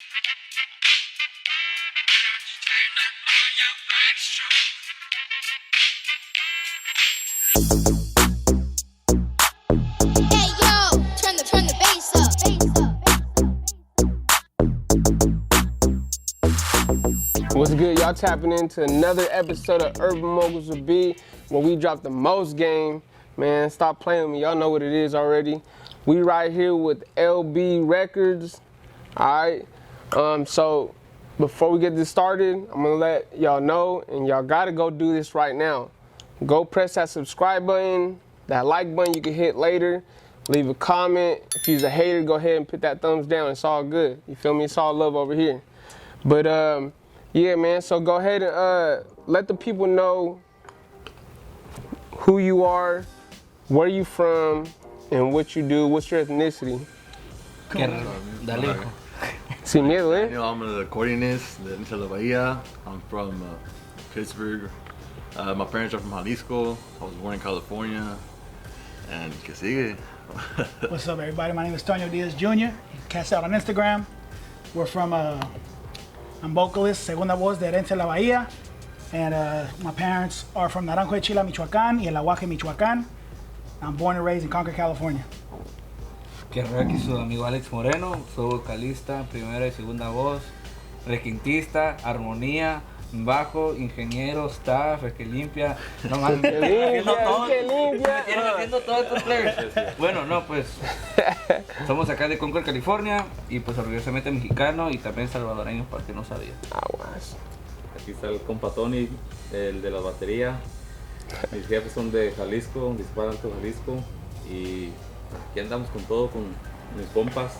Hey yo, turn the bass up. What's good? Y'all tapping into another episode of Urban Moguls with B, where we drop the most game. Man, stop playing with me. Y'all know what it is already. We right here with LB Records. Alright. So before we get this started, I'm gonna let y'all know, and y'all gotta go do this right now. Go press that subscribe button, that like button you can hit later. Leave a comment. If you're a hater, go ahead and put that thumbs down. It's all good. You feel me? It's all love over here. But yeah, man, so go ahead and let the people know who you are, where you from, and what you do. What's your ethnicity? Sin miedo, eh? You know, I'm an accordionist de Herencia, Bahia. I'm from Pittsburgh. My parents are from Jalisco. I was born in California. And que sigue. What's up, everybody? My name is Tonio Diaz Jr. You can catch out on Instagram. We're from, I'm vocalist, segunda voz de Herencia, la Bahia. And my parents are from Naranjo de Chila, Michoacán, y El Aguaje, Michoacán. I'm born and raised in Concord, California. Que aquí su amigo Alex Moreno, soy vocalista, primera y segunda voz, requintista, armonía, bajo, ingeniero, staff, el que limpia, no más, haciendo todos estos players. Bueno, no, pues somos acá de Concord, California, y pues orgullosamente mexicano y también salvadoreño, para que no sabía. Aquí está el compa Tony, el de la batería. Mis jefes son de Jalisco, Dispara Alto, Jalisco, y aquí andamos con todo, con mis compas,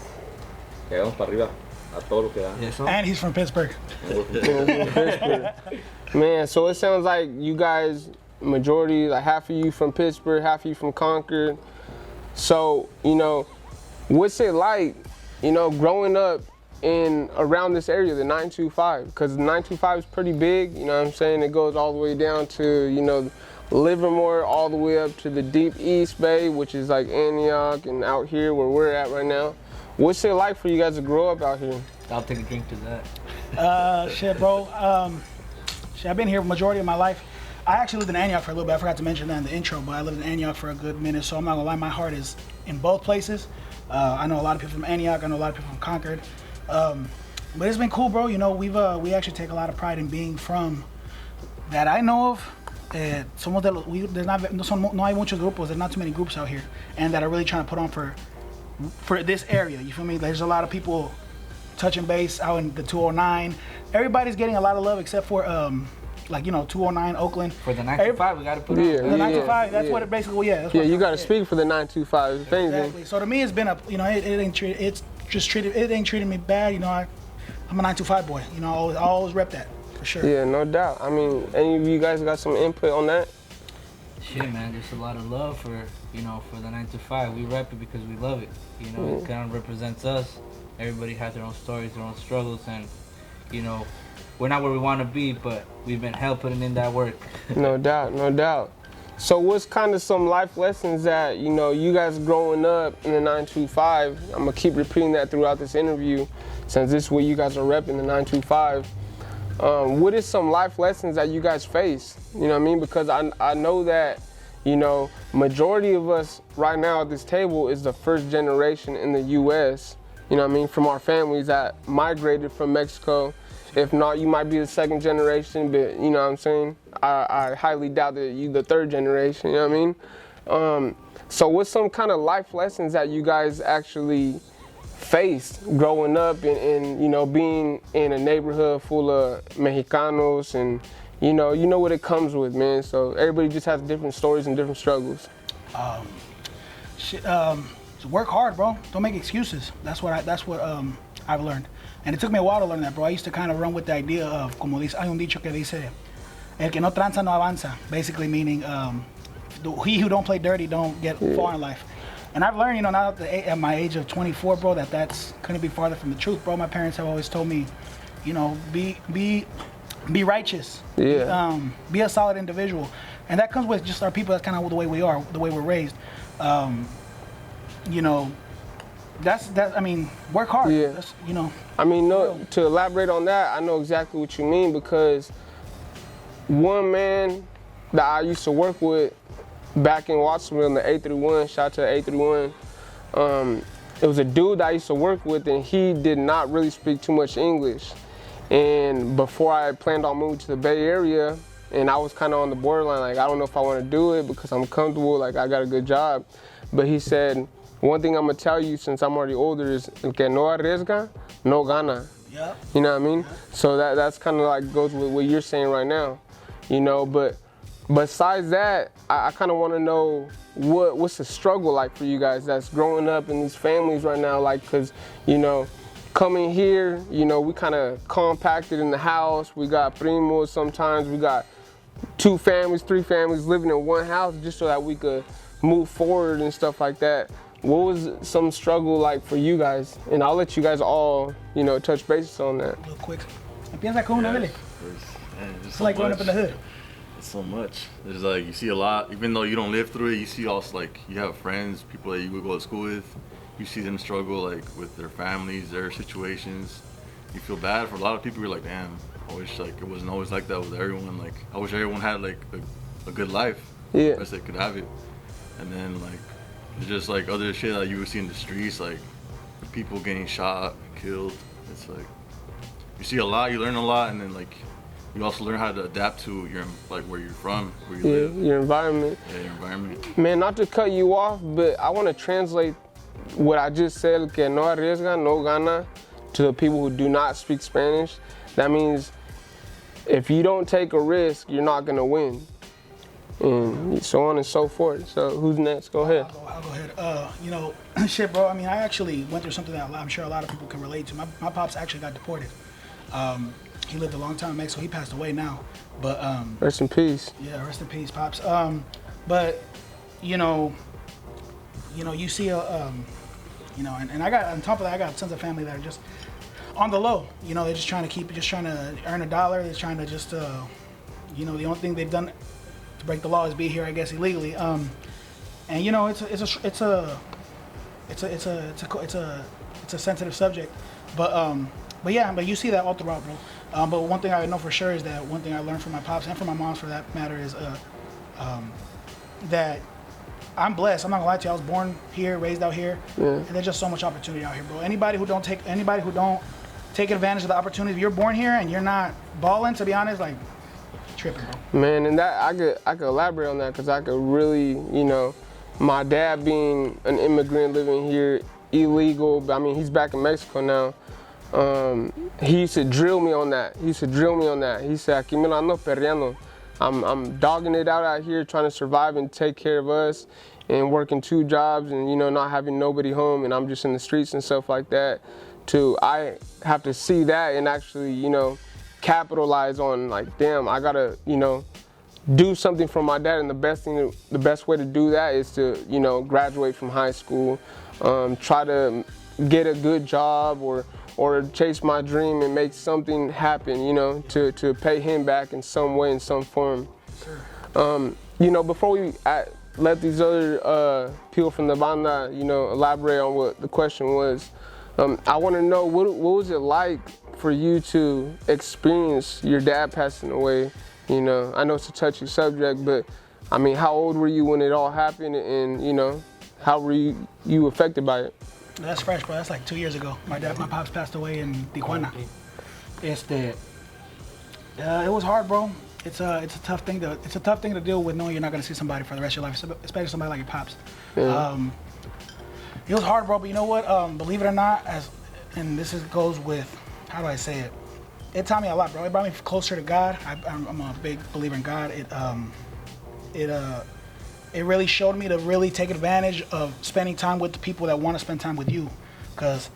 que vamos para arriba a todo lo que da. And he's from Pittsburgh. Man, so it sounds like you guys, majority, like half of you from Pittsburgh, half of you from Concord. So, you know, what's it like, you know, growing up in around this area, the 925? Because the 925 is pretty big, you know what I'm saying? It goes all the way down to, you know, Livermore, all the way up to the deep East Bay, which is like Antioch and out here where we're at right now. What's it like for you guys to grow up out here? I'll take a drink to that. Shit, bro. I've been here majority of my life. I actually lived in Antioch for a little bit. I forgot to mention that in the intro, but I lived in Antioch for a good minute, so I'm not gonna lie, my heart is in both places. I know a lot of people from Antioch, I know a lot of people from Concord. But it's been cool, bro. You know, we actually take a lot of pride in being from, that I know of. Somos de los, no hay muchos grupos, there's not too many groups out here, and that are really trying to put on for this area, you feel me? There's a lot of people touching base out in the 209. Everybody's getting a lot of love except for, like, you know, 209 Oakland. For the 925, we got to put on. The 925, that's what it basically, that's yeah, you got to speak for the 925, if anything. Exactly. So to me, it's been you know, it ain't treated me bad, you know. I'm a 925 boy, you know. I always rep that, for sure. Yeah, no doubt. I mean, any of you guys got some input on that? Shit, man, just a lot of love for, you know, for the 9 to 5. We rep it because we love it. You know, it kind of represents us. Everybody has their own stories, their own struggles, and, you know, we're not where we want to be, but we've been hell putting in that work. No doubt, no doubt. So what's kind of some life lessons that, you know, you guys growing up in the 925, I'm going to keep repeating that throughout this interview, since this is what you guys are repping, the 925. What is some life lessons that you guys face? You know what I mean? Because I know that, you know, majority of us right now at this table is the first generation in the U.S., you know what I mean, from our families that migrated from Mexico. If not, you might be the second generation, but you know what I'm saying? I highly doubt that you the third generation, you know what I mean? So what's some kind of life lessons that you guys actually faced growing up and you know, being in a neighborhood full of Mexicanos, and you know what it comes with, man. So everybody just has different stories and different struggles. Work hard, bro. Don't make excuses. That's what I've learned. And it took me a while to learn that, bro. I used to kind of run with the idea of, como dice, hay un dicho que dice, el que no tranza no avanza. Basically meaning, he who don't play dirty don't get far in life. And I've learned, you know, now at my age of 24, bro, that's couldn't be farther from the truth, bro. My parents have always told me, you know, be righteous. Yeah. Be a solid individual. And that comes with just our people. That's kind of the way we are, the way we're raised. You know, I mean, work hard. Yeah. That's, you know. I mean, no, to elaborate on that, I know exactly what you mean, because one man that I used to work with back in Watsonville in the 831, shout out to the 831, it was a dude that I used to work with, and he did not really speak too much English. And before I planned on moving to the Bay Area, and I was kind of on the borderline, like, I don't know if I want to do it because I'm comfortable, like, I got a good job. But he said, one thing I'm going to tell you since I'm already older is, el que no arriesga, no gana. Yep. You know what I mean? So that's kind of like goes with what you're saying right now, you know. But besides that, I kind of want to know what's the struggle like for you guys that's growing up in these families right now, like, because, you know, coming here, you know, we kind of compacted in the house. We got primos sometimes. We got 2 families, 3 families living in one house just so that we could move forward and stuff like that. What was some struggle like for you guys? And I'll let you guys all, you know, touch bases on that. Real quick. Empieza con una, really. It's like growing up in the hood. It's so much. There's like, you see a lot, even though you don't live through it, you see also, like, you have friends, people that you would go to school with. You see them struggle, like, with their families, their situations. You feel bad for a lot of people. You're like, damn, I wish, like, it wasn't always like that with everyone. Like, I wish everyone had, like, a good life. Yeah. Best they could have it. And then, like, it's just, like, other shit that you would see in the streets, like, people getting shot, killed. It's, like, you see a lot, you learn a lot, and then, like, you also learn how to adapt to your, like, where you're from, where you live. Your environment. Yeah, your environment. Man, not to cut you off, but I want to translate what I just said, el que no arriesga, no gana, to the people who do not speak Spanish. That means if you don't take a risk, you're not gonna win. And so on and so forth. So who's next? Go ahead. I'll go ahead. You know, shit, bro. I mean, I actually went through something that I'm sure a lot of people can relate to. My pops actually got deported. He lived a long time in Mexico. He passed away now. But Rest in peace. yeah, rest in peace, pops. But you know, you see you know, and I got, on top of that, I got tons of family that are just on the low. You know, they're just trying to earn a dollar. They're trying to just, you know, the only thing they've done to break the law is be here, I guess, illegally. And you know, it's a sensitive subject. But yeah, but you see that all throughout, bro. But one thing I know for sure is that one thing I learned from my pops and from my moms, for that matter, is that I'm blessed. I'm not gonna lie to you. I was born here, raised out here, and there's just so much opportunity out here, bro. Anybody who don't take advantage of the opportunity, if you're born here and you're not balling, to be honest, like, tripping, bro. Man, and that I could elaborate on that, because I could really, you know, my dad being an immigrant living here illegal, but I mean, he's back in Mexico now. He used to drill me on that. He said, aquí me la ando perreando. I'm dogging it out here, trying to survive and take care of us, and working 2 jobs, and, you know, not having nobody home, and I'm just in the streets and stuff like that. I have to see that and actually, you know, capitalize on, like, damn, I gotta, you know, do something for my dad, and the best way to do that is to, you know, graduate from high school, try to get a good job, or chase my dream and make something happen, you know, to pay him back in some way, in some form. Sure. You know, before we let these other people from the banda, you know, elaborate on what the question was, I want to know, what was it like for you to experience your dad passing away? You know, I know it's a touchy subject, but I mean, how old were you when it all happened, and, you know, how were you affected by it? That's fresh, bro. That's like 2 years ago. My pops passed away in Tijuana. It was hard, bro. It's a tough thing to deal with, knowing you're not gonna see somebody for the rest of your life, especially somebody like your pops. Yeah. It was hard, bro. But you know what? Believe it or not, and this goes with, how do I say it? It taught me a lot, bro. It brought me closer to God. I'm a big believer in God. It really showed me to really take advantage of spending time with the people that want to spend time with you, because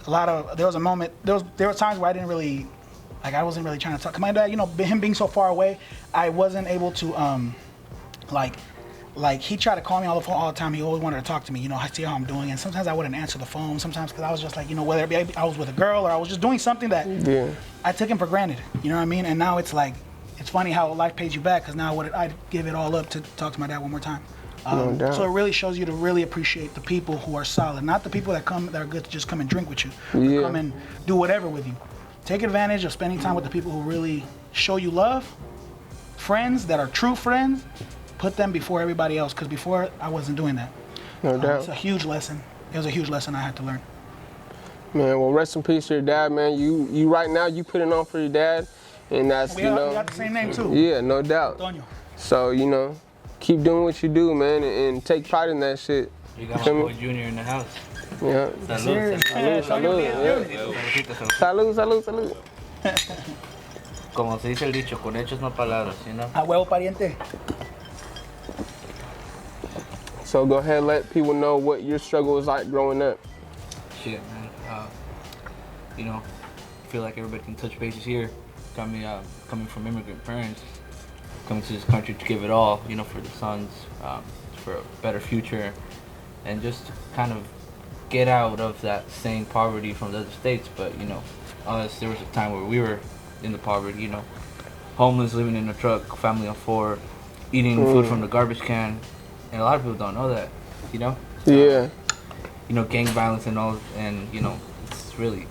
there were times where I wasn't really trying to talk. My dad, you know, him being so far away, I wasn't able to like he tried to call me on the phone all the time. He always wanted to talk to me, you know, see how I'm doing, and sometimes I wouldn't answer the phone. Sometimes because I was just like, you know, whether it be I was with a girl or I was just doing something that I took him for granted. You know what I mean? And now it's like, it's funny how life pays you back, because now I'd give it all up to talk to my dad one more time. No doubt. So it really shows you to really appreciate the people who are solid, not the people that are good to just come and drink with you, Yeah. or come and do whatever with you. Take advantage of spending time with the people who really show you love. Friends that are true friends, put them before everybody else, because before I wasn't doing that. No doubt. It's a huge lesson. It was a huge lesson I had to learn. Man, well, rest in peace to your dad, man. You right now, you putting on for your dad, and that's, We you got, we know. got the same name too. Yeah, no doubt. Antonio. So, you know, keep doing what you do, man, and take pride in that shit. You got my Feel me? boy Junior in the house. Yeah. Salud, Yeah, Antonio salud, Díaz yeah. Jr. Salud, salud, salud. Como se dice el dicho, con hechos no palabras, you know? A huevo pariente. So go ahead, let people know what your struggle was like growing up. Shit, man. You know, I feel like everybody can touch bases here. Coming from immigrant parents, coming to this country to give it all, you know, for the sons, for a better future, and just to kind of get out of that same poverty from the other states. But, you know, us, there was a time where we were in the poverty, you know, homeless, living in a truck, family of 4, eating food from the garbage can, and a lot of people don't know that, you know? Yeah. You know, gang violence and all, and, you know, it's really,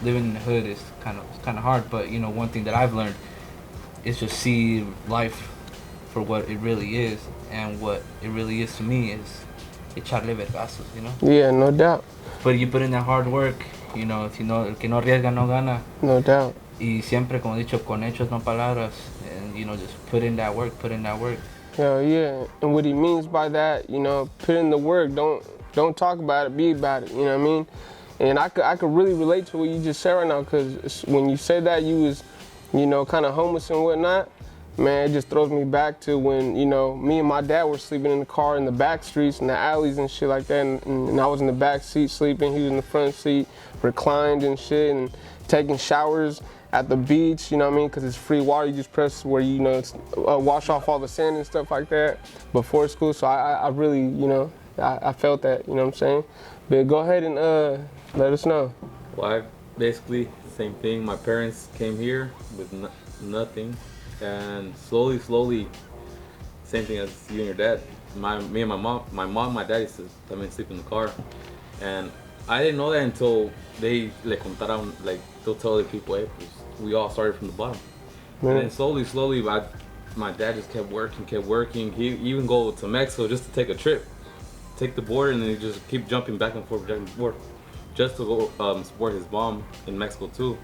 living in the hood is kind of hard. But, you know, one thing that I've learned is just see life for what it really is, and what it really is to me is echarle vergazos, you know? Yeah, no doubt. But you put in that hard work, you know, si no, el que no arriesga no gana. No doubt. Y siempre, como he dicho, con hechos no palabras, and, you know, just put in that work. Hell yeah. And what he means by that, you know, put in the work. Don't talk about it, be about it. You know what I mean? And I could really relate to what you just said right now, because when you said that you was, you know, kind of homeless and whatnot, man, it just throws me back to when, you know, me and my dad were sleeping in the car in the back streets and the alleys and shit like that, and I was in the back seat sleeping, he was in the front seat, reclined and shit, and taking showers at the beach, you know what I mean, because it's free water. You just press where, you know, it's, wash off all the sand and stuff like that before school. So I really, you know, I felt that, you know what I'm saying? But go ahead and let us know. Well, basically, same thing. My parents came here with nothing, and slowly, same thing as you and your dad. Me and my dad used to come and sleep in the car, and I didn't know that until they le contaron, like they'll tell other people, hey, we all started from the bottom. Yeah. And then slowly, my dad just kept working. He even go to Mexico just to take a trip, take the border, and then he just keep jumping back and forth, just to go support his mom in Mexico too.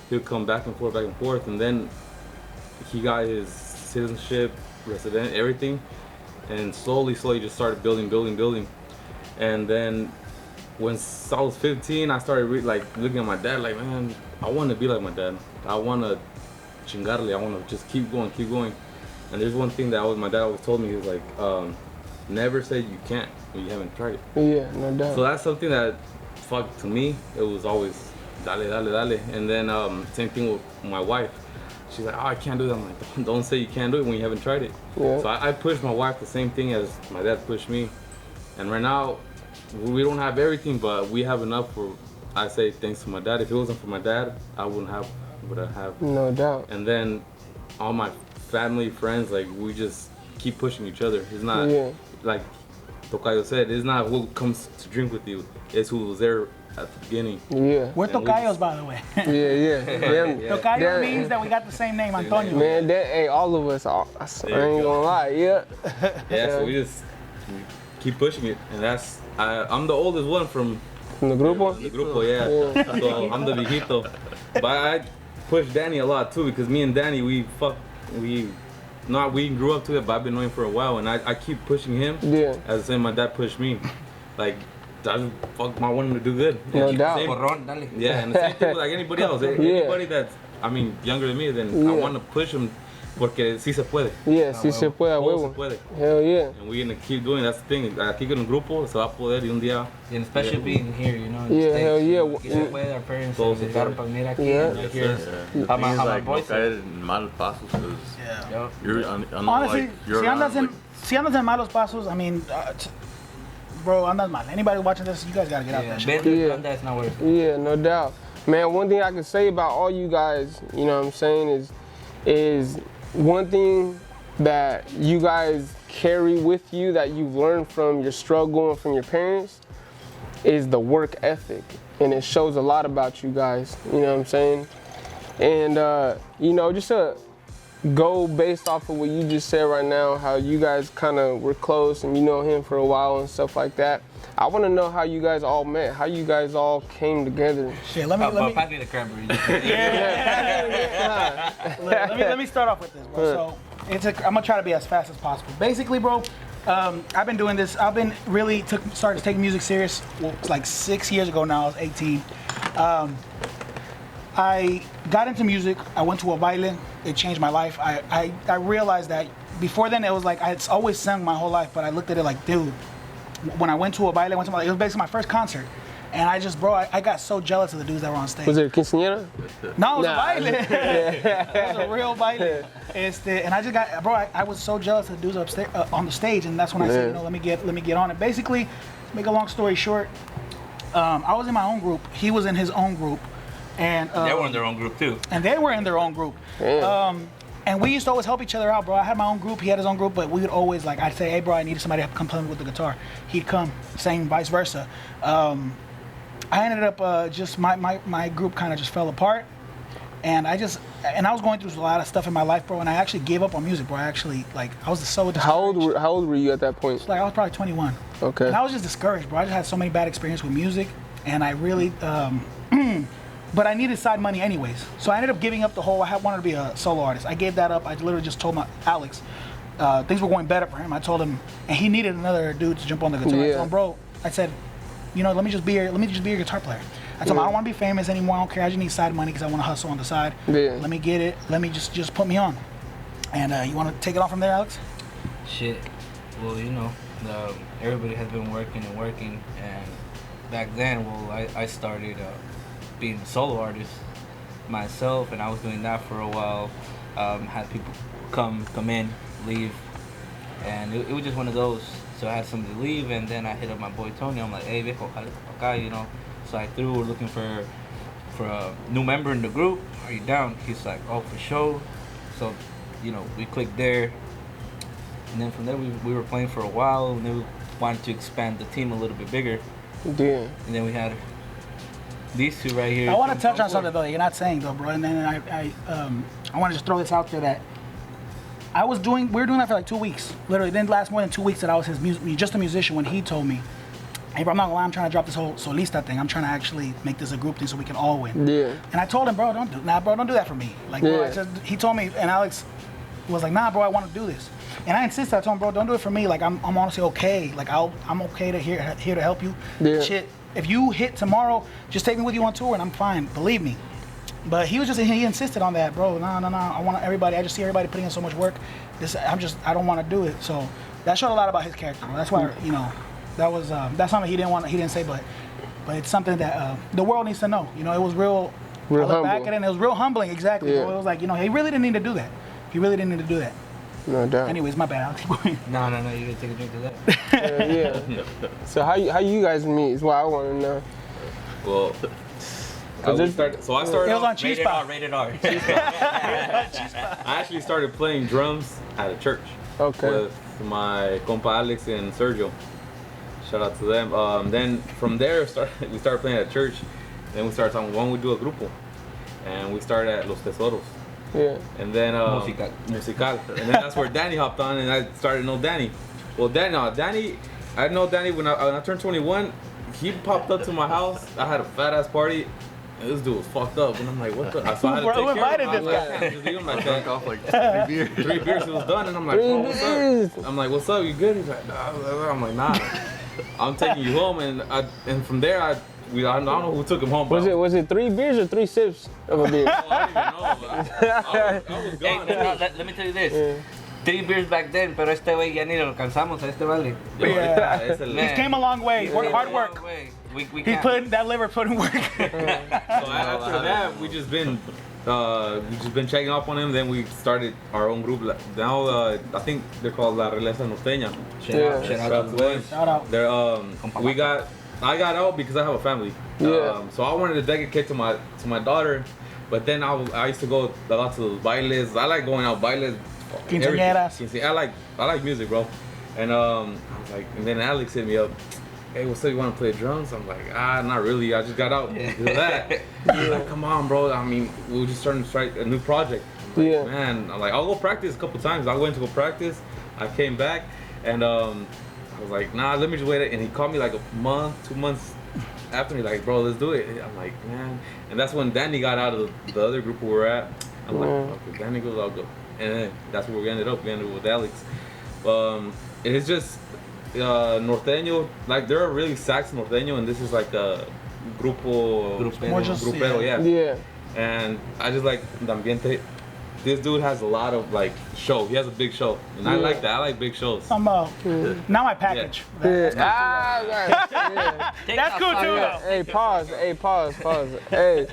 He would come back and forth, and then he got his citizenship, resident, everything, and slowly just started building. And then when I was 15, I started looking at my dad like, man, I want to be like my dad. I want to chingarle. I want to just keep going. And there's one thing that my dad always told me. He was like, never say you can't when you haven't tried it. Yeah, no doubt. So that's something that, to me, it was always dale. And then same thing with my wife. She's like, oh, I can't do that. I'm like, don't say you can't do it when you haven't tried it. Yeah. So I pushed my wife the same thing as my dad pushed me. And right now, we don't have everything, but we have enough for, I say, thanks to my dad. If it wasn't for my dad, I wouldn't have what I have. No doubt. And then all my family, friends, like, we just keep pushing each other. It's not, like Tocayo said, it's not who comes to drink with you, it's who was there at the beginning. Yeah. We're Tocayos, by the way. Yeah. Tocayo means that we got the same name, Antonio. Man, hey, all of us, I ain't gonna lie, Yeah, so we keep pushing it, and I'm the oldest one from the grupo. the grupo, yeah. So I'm the viejito. But I push Danny a lot too, because me and Danny, we grew up together, but I've been knowing him for a while, and I keep pushing him. Yeah. As the same my dad pushed me. Like, I want him to do good. No doubt. Yeah, and the same thing with like anybody else. Anybody that's, younger than me, then I want to push him, porque sí se puede. Yeah, sí se puede, a Todo huevo. se puede. Hell yeah. And we're gonna keep doing. That's the thing. Aquí con el grupo se va a poder, y un día. And especially being here, you know. In the Yeah, States, hell yeah. you know, que se puede, our parents Todo se se dejaron puede. para venir aquí. Yeah. And right here. How my like, boy no said. caer en malos pasos, because Yeah. you're, I know, Honestly, like, you're si around, andas en malos pasos, bro, andas mal. Anybody watching this, you guys gotta get out that shit. That's not worth it. Yeah, no doubt. Man, one thing I can say about all you guys, you know what I'm saying, is one thing that you guys carry with you that you've learned from your struggle and from your parents is the work ethic. And it shows a lot about you guys, you know what I'm saying? And, you know, just to go based off of what you just said right now, how you guys kind of were close and you know him for a while and stuff like that. I want to know how you guys all met, how you guys all came together. Shit, let me Pass me the cranberry. let me start off with this, bro. So I'm gonna try to be as fast as possible. Basically, bro, I've been doing this. I've been really started taking music serious. Well, it's like 6 years ago now. I was 18. I got into music. I went to a baile. It changed my life. I realized that before then it was like I'd always sung my whole life, but I looked at it like, dude, when I went to a baile, it was basically my fird concert. And I just, bro, I got so jealous of the dudes that were on stage. Was it a quinceañera? No, it was a baile. It was a real baile. And I just got, bro, I was so jealous of the dudes upstairs on the stage, and that's when I said, you know, let me get on it. Basically, to make a long story short, I was in my own group. He was in his own group. And They were in their own group too. And they were in their own group. And we used to always help each other out, bro. I had my own group, he had his own group, but we would always, like, I'd say, hey, bro, I needed somebody to come play with the guitar. He'd come, same, vice versa. I ended up just, my group kind of just fell apart. And I was going through a lot of stuff in my life, bro, and I actually gave up on music, bro. I actually, like, I was so discouraged. How old were you at that point? Like, I was probably 21. Okay. And I was just discouraged, bro. I just had so many bad experiences with music, and I really, but I needed side money anyways. So I ended up giving up the whole, wanted to be a solo artist. I gave that up. I literally just told Alex, things were going better for him. I told him, and he needed another dude to jump on the guitar. Yeah. I told him, bro, I said, you know, let me just be your guitar player. I told him, I don't want to be famous anymore. I don't care. I just need side money because I want to hustle on the side. Yeah. Let me get it. Let me just put me on. And you want to take it off from there, Alex? Shit. Well, you know, everybody has been working, and back then, well, I started being a solo artist myself, and I was doing that for a while. Had people come in, leave, and it was just one of those. So I had somebody leave, and then I hit up my boy Tony. I'm like, hey, viejo, jale pa' acá, you know. So I threw, we're looking for a new member in the group. Are you down? He's like, oh, for sure. So, you know, we clicked there. And then from there, we were playing for a while, and then we wanted to expand the team a little bit bigger. Yeah. And then we had these two right here. I want to touch on something though you're not saying though, bro. And then I want to just throw this out there that we were doing that for like 2 weeks. Literally, it didn't last more than 2 weeks that I was just a musician when he told me, hey, bro, I'm not gonna lie, I'm trying to drop this whole solista thing. I'm trying to actually make this a group thing so we can all win. Yeah. And I told him, bro, don't do that for me. Like, bro, he told me, and Alex was like, nah, bro, I want to do this. And I insisted. I told him, bro, don't do it for me. Like, I'm honestly okay. Like, I'm okay to here to help you. Yeah. Shit, if you hit tomorrow, just take me with you on tour, and I'm fine. Believe me. But he insisted on that, bro. No. I want everybody. I just see everybody putting in so much work. I don't want to do it. So that showed a lot about his character, bro. That's why, you know, that's something he didn't say, but it's something that the world needs to know. You know, it was real. I look humble. back at it, and it was real humbling. Exactly. Yeah. Bro. It was like, you know, he really didn't need to do that. No doubt. Anyways, my bad. I'll keep going. No, you gotta take a drink to that. Yeah. So how you guys meet is what I want to know. Well, I started It was on Cheese Pop. Rated R. I actually started playing drums at a church with my compa Alex and Sergio. Shout out to them. Then from there, we started playing at church. Then we started talking, why don't we do a grupo? And we started at Los Tesoros. Yeah. And then Musical. And then that's where Danny hopped on, and I started to know Danny. Well, Danny, I know Danny when I turned 21. He popped up to my house. I had a fat ass party. And this dude was fucked up, and I'm like, what the? So I had to take care of him. I can't just leave him like that. Off like 3 beers. 3 beers, it was done, and I'm like, oh, what's up? I'm like, what's up? You good? He's like, nah. I'm like, nah. I'm taking you home, and from there I don't know who took him home. Was it 3 beers or 3 sips of a beer? Oh, I don't even know. I was gone. Hey, let me tell you this. 3 beers back then, pero este güey ya ni lo alcanzamos a este vale. He came a long way. Hard work. We put in work. So after that, we just been checking up on him. Then we started our own group. Now I think they're called La Herencia Norteña. Shout out to them. Shout out. They're I got out because I have a family. Yeah. So I wanted to dedicate to my daughter, but then I used to go a lot to bailes. I like going out bailes. Quinceañeras. I like music, bro. And I was like, and then Alex hit me up. Hey, what's up? You want to play drums? I'm like, not really. I just got out. Do that. He's like, come on, bro. I mean, we were just starting to start a new project. I'm like, man, I'm like, I'll go practice a couple times. I went to go practice. I came back, and I was like, nah, let me just wait. And he called me like a month, 2 months after. He's like, bro, let's do it. I'm like, man. And that's when Danny got out of the other group we were at. I'm like, okay, Danny goes, I'll go. And then that's where we ended up. We ended up with Alex. It's just norteño, like there are really sax norteño, and this is like a grupero, yeah. And I just like the ambiente. This dude has a lot of like show. He has a big show, and I like that. I like big shows. Not my package. That's cool too, though. Hey, pause. Hey,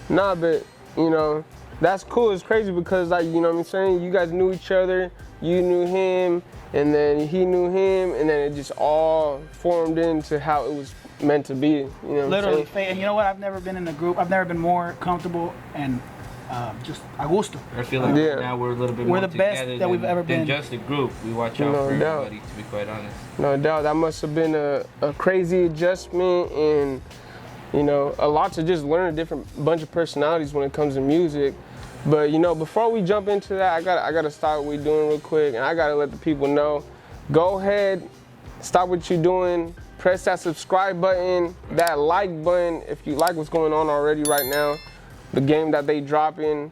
nah, but you know, that's cool. It's crazy because like, you know what I'm saying? You guys knew each other. You knew him, and then he knew him, and then it just all formed into how it was meant to be. You know what I'm saying? And you know what? I've never been in a group. I've never been more comfortable and just a gusto. I feel like now we're a little bit more the best that we've ever been. Than just a group. We watch out for everybody, to be quite honest. No doubt. That must have been a crazy adjustment, and you know, a lot to just learn a different bunch of personalities when it comes to music. But you know, before we jump into that, I gotta stop what we're doing real quick, and I gotta let the people know. Go ahead, stop what you're doing, press that subscribe button, that like button if you like what's going on already right now, the game that they dropping.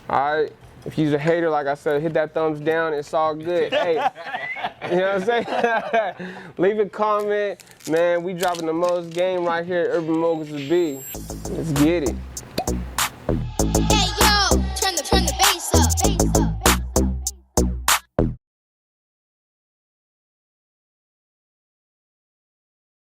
All right, if you're a hater, like I said, hit that thumbs down. It's all good. Hey, you know what I'm saying? Leave a comment, man. We dropping the most game right here at Urban Moguls to be. Let's get it.